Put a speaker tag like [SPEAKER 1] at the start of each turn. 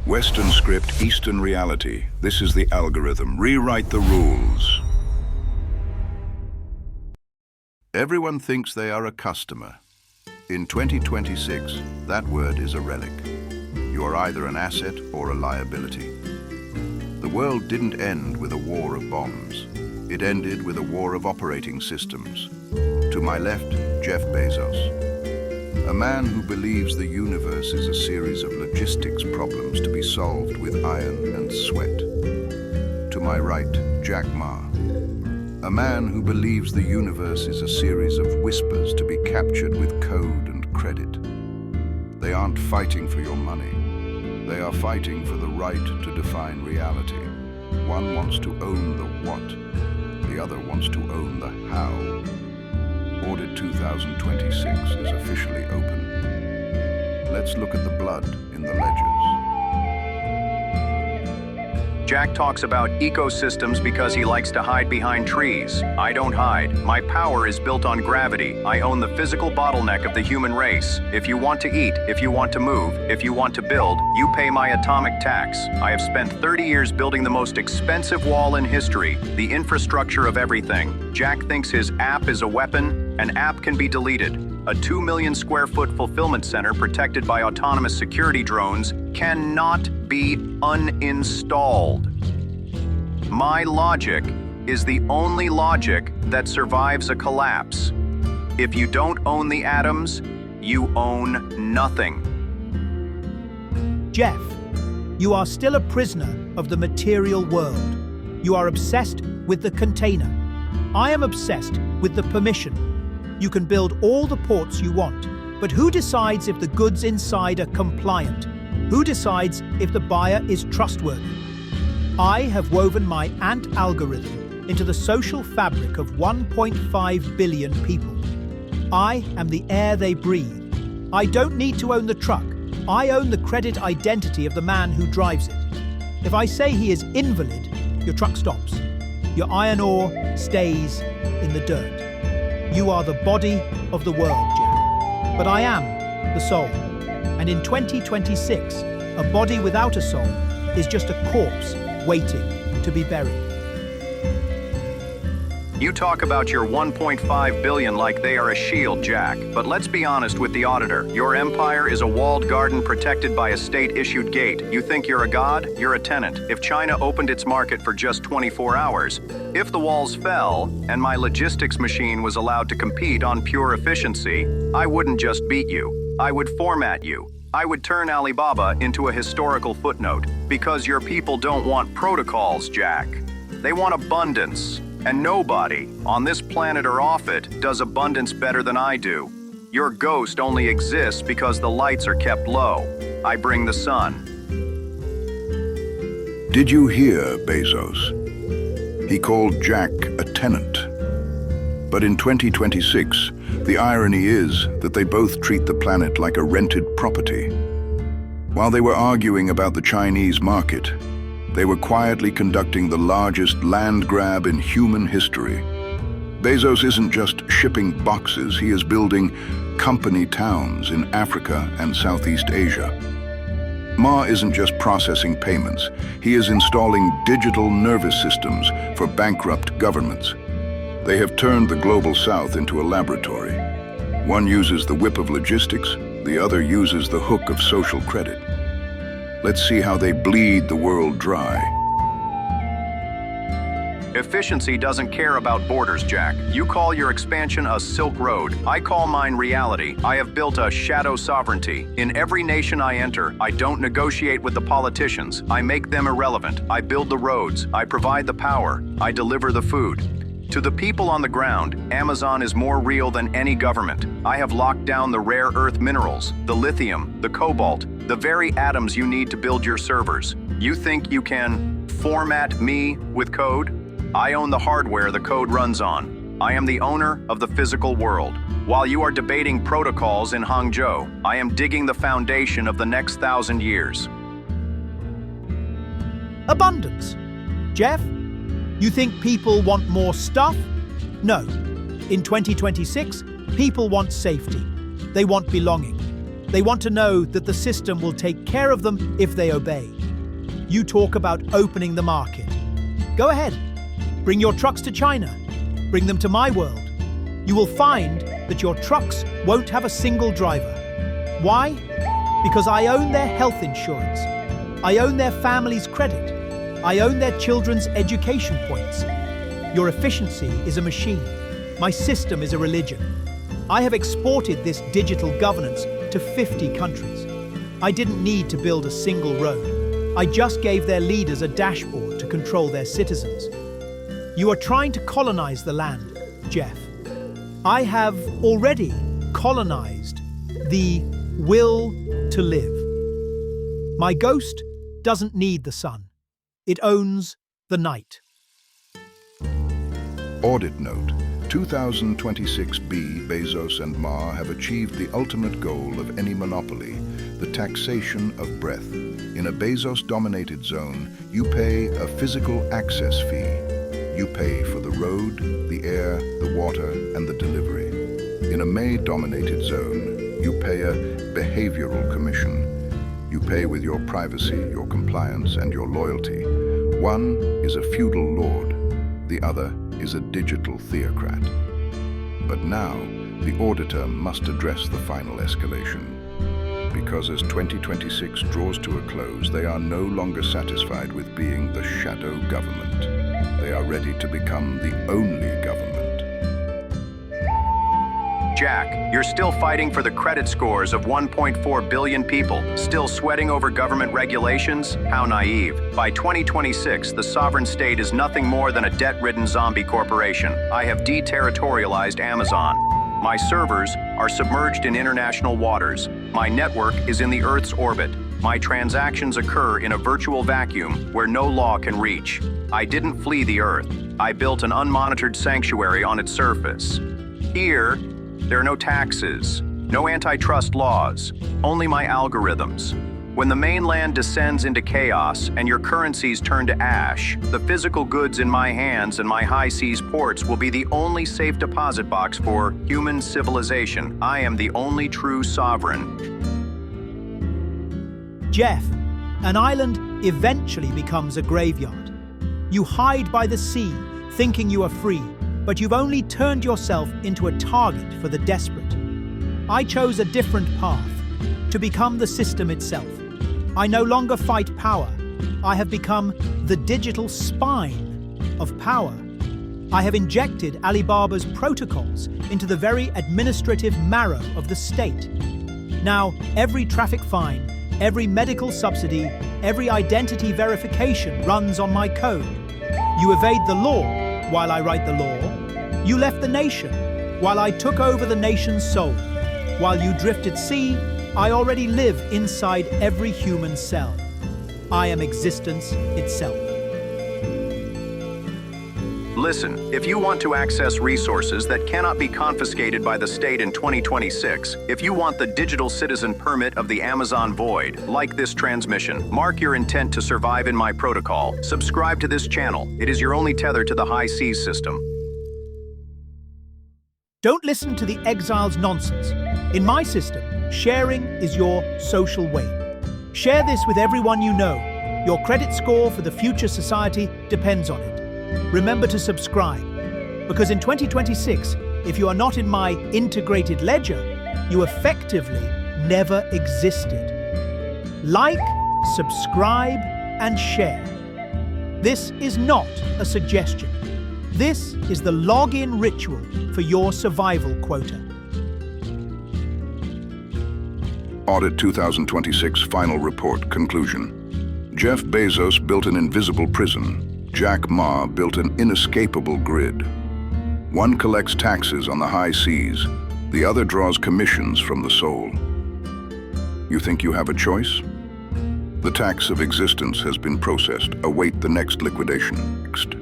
[SPEAKER 1] Western script, Eastern reality. This is the algorithm. Rewrite the rules. Everyone thinks they are a customer. In 2026, that word is a relic. You are either an asset or a liability. The world didn't end with a war of bombs. It ended with a war of operating systems. To my left, Jeff Bezos. A man who believes the universe is a series of logistics problems to be solved with iron and sweat. To my right, Jack Ma. A man who believes the universe is a series of whispers to be captured with code and credit. They aren't fighting for your money. They are fighting for the right to define reality. One wants to own the what, the other wants to own the how. Audit 2026 is officially open. Let's look at the blood in the ledgers.
[SPEAKER 2] Jack talks about ecosystems because he likes to hide behind trees. I don't hide. My power is built on gravity. I own the physical bottleneck of the human race. If you want to eat, if you want to move, if you want to build, you pay my atomic tax. I have spent 30 years building the most expensive wall in history, the infrastructure of everything. Jack thinks his app is a weapon. An app can be deleted. A 2 million square foot fulfillment center protected by autonomous security drones cannot be uninstalled. My logic is the only logic that survives a collapse. If you don't own the atoms, you own nothing.
[SPEAKER 3] Jeff, you are still a prisoner of the material world. You are obsessed with the container. I am obsessed with the permission. You can build all the ports you want, but who decides if the goods inside are compliant? Who decides if the buyer is trustworthy? I have woven my ant algorithm into the social fabric of 1.5 billion people. I am the air they breathe. I don't need to own the truck. I own the credit identity of the man who drives it. If I say he is invalid, your truck stops. Your iron ore stays in the dirt. You are the body of the world, Jeff. But I am the soul. And in 2026, a body without a soul is just a corpse waiting to be buried.
[SPEAKER 2] You talk about your 1.5 billion like they are a shield, Jack. But let's be honest with the auditor. Your empire is a walled garden protected by a state-issued gate. You think you're a god? You're a tenant. If China opened its market for just 24 hours, if the walls fell and my logistics machine was allowed to compete on pure efficiency, I wouldn't just beat you. I would format you. I would turn Alibaba into a historical footnote because your people don't want protocols, Jack. They want abundance. And nobody, on this planet or off it, does abundance better than I do. Your ghost only exists because the lights are kept low. I bring the sun.
[SPEAKER 1] Did you hear Bezos? He called Jack a tenant. But in 2026, the irony is that they both treat the planet like a rented property. While they were arguing about the Chinese market, they were quietly conducting the largest land grab in human history. Bezos isn't just shipping boxes, he is building company towns in Africa and Southeast Asia. Ma isn't just processing payments, he is installing digital nervous systems for bankrupt governments. They have turned the global south into a laboratory. One uses the whip of logistics, the other uses the hook of social credit. Let's see how they bleed the world dry.
[SPEAKER 2] Efficiency doesn't care about borders, Jack. You call your expansion a Silk Road. I call mine reality. I have built a shadow sovereignty. In every nation I enter, I don't negotiate with the politicians. I make them irrelevant. I build the roads. I provide the power. I deliver the food. To the people on the ground, Amazon is more real than any government. I have locked down the rare earth minerals, the lithium, the cobalt, the very atoms you need to build your servers. You think you can format me with code? I own the hardware the code runs on. I am the owner of the physical world. While you are debating protocols in Hangzhou, I am digging the foundation of the next 1,000 years.
[SPEAKER 3] Abundance. Jeff, you think people want more stuff? No. In 2026, people want safety. They want belonging. They want to know that the system will take care of them if they obey. You talk about opening the market. Go ahead. Bring your trucks to China. Bring them to my world. You will find that your trucks won't have a single driver. Why? Because I own their health insurance. I own their family's credit. I own their children's education points. Your efficiency is a machine. My system is a religion. I have exported this digital governance to 50 countries. I didn't need to build a single road. I just gave their leaders a dashboard to control their citizens. You are trying to colonize the land, Jeff. I have already colonized the will to live. My ghost doesn't need the sun. It owns the night.
[SPEAKER 1] Audit note. 2026b, Bezos and Ma have achieved the ultimate goal of any monopoly, the taxation of breath. In a Bezos-dominated zone, you pay a physical access fee. You pay for the road, the air, the water, and the delivery. In a May-dominated zone, you pay a behavioral commission. You pay with your privacy, your compliance, and your loyalty. One is a feudal lord, the other is a digital theocrat. But now, the auditor must address the final escalation. Because as 2026 draws to a close, they are no longer satisfied with being the shadow government. They are ready to become the only government.
[SPEAKER 2] Jack, you're still fighting for the credit scores of 1.4 billion people, still sweating over government regulations? How naive. By 2026, the sovereign state is nothing more than a debt-ridden zombie corporation. I have de-territorialized Amazon. My servers are submerged in international waters. My network is in the Earth's orbit. My transactions occur in a virtual vacuum where no law can reach. I didn't flee the Earth. I built an unmonitored sanctuary on its surface. Here, there are no taxes, no antitrust laws, only my algorithms. When the mainland descends into chaos and your currencies turn to ash, the physical goods in my hands and my high seas ports will be the only safe deposit box for human civilization. I am the only true sovereign.
[SPEAKER 3] Jeff, an island eventually becomes a graveyard. You hide by the sea, thinking you are free, but you've only turned yourself into a target for the desperate. I chose a different path, to become the system itself. I no longer fight power. I have become the digital spine of power. I have injected Alibaba's protocols into the very administrative marrow of the state. Now, every traffic fine, every medical subsidy, every identity verification runs on my code. You evade the law while I write the law. You left the nation while I took over the nation's soul. While you drift at sea, I already live inside every human cell. I am existence itself.
[SPEAKER 2] Listen, if you want to access resources that cannot be confiscated by the state in 2026, if you want the digital citizen permit of the Amazon void, like this transmission, mark your intent to survive in my protocol, subscribe to this channel. It is your only tether to the high seas system.
[SPEAKER 3] Don't listen to the exile's nonsense. In my system, sharing is your social weight. Share this with everyone you know. Your credit score for the future society depends on it. Remember to subscribe, because in 2026, if you are not in my integrated ledger, you effectively never existed. Like, subscribe, and share. This is not a suggestion. This is the login ritual for your survival quota.
[SPEAKER 1] Audit 2026 Final Report Conclusion. Jeff Bezos built an invisible prison. Jack Ma built an inescapable grid. One collects taxes on the high seas. The other draws commissions from the soul. You think you have a choice? The tax of existence has been processed. Await the next liquidation. Next.